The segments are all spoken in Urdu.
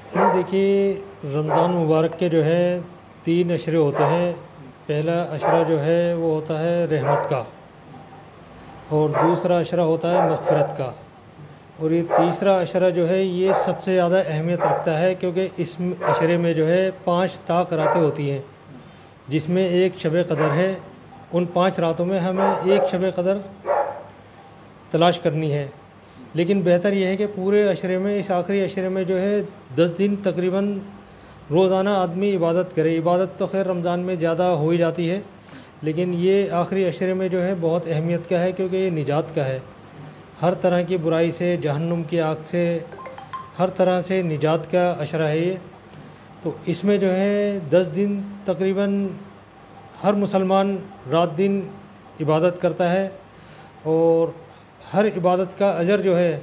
دیکھیے، رمضان مبارک کے جو ہے 3 عشرے ہوتے ہیں۔ پہلا عشرہ جو ہے وہ ہوتا ہے رحمت کا، اور دوسرا عشرہ ہوتا ہے مغفرت کا، اور یہ تیسرا عشرہ جو ہے یہ سب سے زیادہ اہمیت رکھتا ہے، کیونکہ اس عشرے میں جو ہے 5 طاق راتیں ہوتی ہیں، جس میں ایک شب قدر ہے۔ ان 5 راتوں میں ہمیں ایک شب قدر تلاش کرنی ہے، لیکن بہتر یہ ہے کہ پورے عشرے میں، اس آخری عشرے میں جو ہے 10 دن تقریباً روزانہ آدمی عبادت کرے۔ عبادت تو خیر رمضان میں زیادہ ہو ہی جاتی ہے، لیکن یہ آخری عشرے میں جو ہے بہت اہمیت کا ہے، کیونکہ یہ نجات کا ہے۔ ہر طرح کی برائی سے، جہنم کی آگ سے، ہر طرح سے نجات کا عشرہ ہے یہ۔ تو اس میں جو ہے 10 دن تقریباً ہر مسلمان رات دن عبادت کرتا ہے، اور ہر عبادت کا اجر جو ہے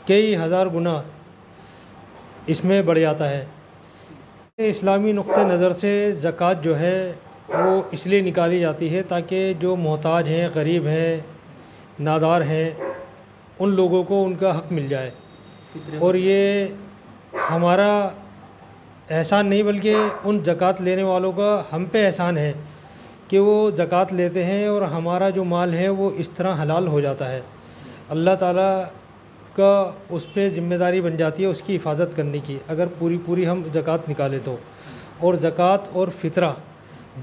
کئی ہزار گنا اس میں بڑھ جاتا ہے۔ اسلامی نقطہ نظر سے زکوٰۃ جو ہے وہ اس لیے نکالی جاتی ہے تاکہ جو محتاج ہیں، غریب ہیں، نادار ہیں، ان لوگوں کو ان کا حق مل جائے۔ اور یہ ہمارا احسان نہیں، بلکہ ان زکوٰۃ لینے والوں کا ہم پہ احسان ہے کہ وہ زکوٰۃ لیتے ہیں، اور ہمارا جو مال ہے وہ اس طرح حلال ہو جاتا ہے۔ اللہ تعالیٰ کا اس پہ ذمہ داری بن جاتی ہے اس کی حفاظت کرنے کی، اگر پوری ہم زکوٰۃ نکالیں تو۔ اور زکوٰۃ اور فطرہ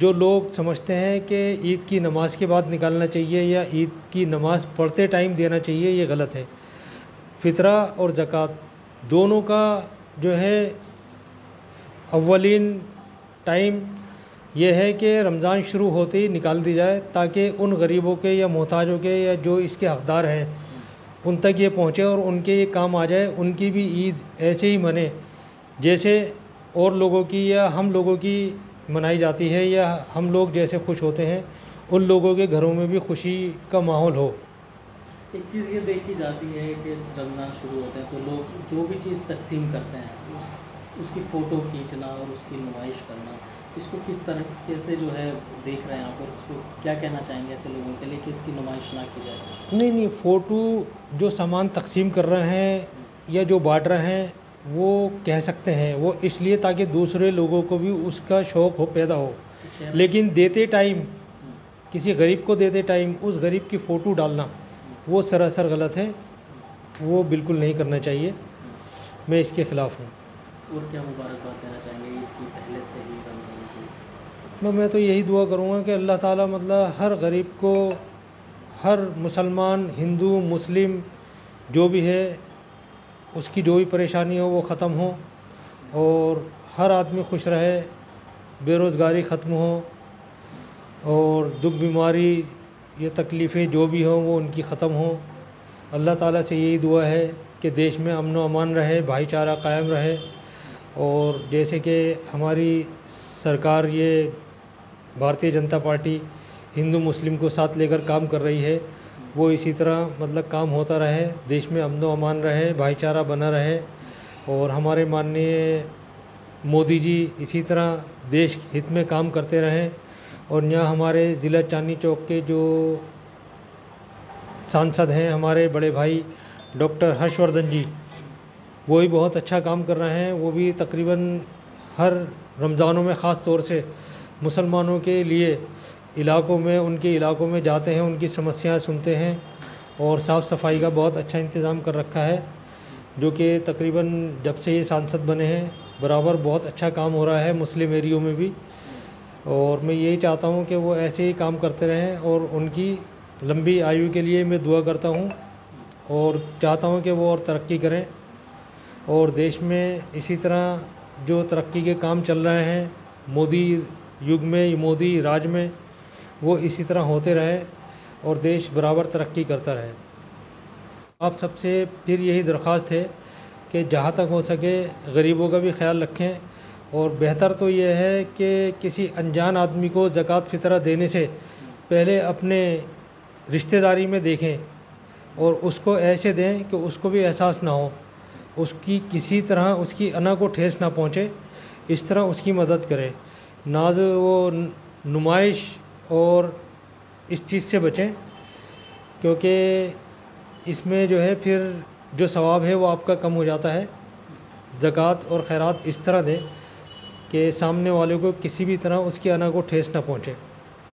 جو لوگ سمجھتے ہیں کہ عید کی نماز کے بعد نکالنا چاہیے یا عید کی نماز پڑھتے ٹائم دینا چاہیے، یہ غلط ہے۔ فطرہ اور زکوٰۃ دونوں کا جو ہے اولین ٹائم یہ ہے کہ رمضان شروع ہوتے ہی نکال دی جائے، تاکہ ان غریبوں کے یا محتاجوں کے یا جو اس کے حقدار ہیں ان تک یہ پہنچے اور ان کے یہ کام آ جائے۔ ان کی بھی عید ایسے ہی منے جیسے اور لوگوں کی یا ہم لوگوں کی منائی جاتی ہے، یا ہم لوگ جیسے خوش ہوتے ہیں ان لوگوں کے گھروں میں بھی خوشی کا ماحول ہو۔ ایک چیز یہ دیکھی جاتی ہے کہ رمضان شروع ہوتے ہیں تو لوگ جو بھی چیز تقسیم کرتے ہیں اس کی فوٹو کھینچنا اور اس کی نمائش کرنا، اس کو کس طرح سے جو ہے دیکھ رہے ہیں آپ، اور اس کو کیا کہنا چاہیں گے ایسے لوگوں کے لیے کہ اس کی نمائش نہ کی جائے؟ نہیں، فوٹو جو سامان تقسیم کر رہے ہیں یا جو بانٹ رہے ہیں وہ کہہ سکتے ہیں، وہ اس لیے تاکہ دوسرے لوگوں کو بھی اس کا شوق ہو، پیدا ہو، لیکن دیتے ٹائم، کسی غریب کو دیتے ٹائم اس غریب کی فوٹو ڈالنا وہ سراسر غلط ہے، وہ بالکل نہیں کرنا چاہیے، میں اس کے خلاف ہوں۔ اور کیا مبارکباد دینا چاہیں گے عید کی پہلے سے ہی رمضان کی؟ میں تو یہی دعا کروں گا کہ اللہ تعالیٰ ہر غریب کو، ہر مسلمان، ہندو، مسلم جو بھی ہے، اس کی جو بھی پریشانی ہو وہ ختم ہو، اور ہر آدمی خوش رہے، بے روزگاری ختم ہو، اور دکھ بیماری یہ تکلیفیں جو بھی ہوں وہ ان کی ختم ہوں۔ اللہ تعالیٰ سے یہی دعا ہے کہ دیش میں امن و امان رہے، بھائی چارہ قائم رہے، اور جیسے کہ ہماری سرکار یہ بھارتیہ جنتا پارٹی ہندو مسلم کو ساتھ لے کر کام کر رہی ہے، وہ اسی طرح کام ہوتا رہے، دیش میں امن و امان رہے، بھائی چارہ بنا رہے، اور ہمارے ماننیے مودی جی اسی طرح دیش ہت میں کام کرتے رہیں۔ اور یہاں ہمارے ضلع چاندنی چوک کے جو سانسد ہیں ہمارے بڑے بھائی ڈاکٹر ہرش وردھن جی، وہ بھی بہت اچھا کام کر رہے ہیں، وہ بھی تقریباً ہر رمضانوں میں خاص طور سے مسلمانوں کے لیے علاقوں میں، ان کے علاقوں میں جاتے ہیں، ان کی سمسیاں سنتے ہیں، اور صاف صفائی کا بہت اچھا انتظام کر رکھا ہے، جو کہ تقریباً جب سے یہ سانسد بنے ہیں برابر بہت اچھا کام ہو رہا ہے مسلم ایریوں میں بھی۔ اور میں یہی چاہتا ہوں کہ وہ ایسے ہی کام کرتے رہیں، اور ان کی لمبی آیو کے لیے میں دعا کرتا ہوں، اور چاہتا ہوں کہ وہ اور ترقی کریں، اور دیش میں اسی طرح جو ترقی کے کام چل رہے ہیں مودی یگ میں، مودی راج میں، وہ اسی طرح ہوتے رہے اور دیش برابر ترقی کرتا رہے۔ آپ سب سے پھر یہی درخواست ہے کہ جہاں تک ہو سکے غریبوں کا بھی خیال رکھیں، اور بہتر تو یہ ہے کہ کسی انجان آدمی کو زکوٰۃ فطرہ دینے سے پہلے اپنے رشتہ داری میں دیکھیں، اور اس کو ایسے دیں کہ اس کو بھی احساس نہ ہو، اس کی کسی طرح اس کی انا کو ٹھیس نہ پہنچے، اس طرح اس کی مدد کریں، ناز وہ نمائش اور اس چیز سے بچیں، کیونکہ اس میں جو ہے پھر جو ثواب ہے وہ آپ کا کم ہو جاتا ہے۔ زکوٰۃ اور خیرات اس طرح دیں کہ سامنے والے کو کسی بھی طرح اس کی انا کو ٹھیس نہ پہنچے.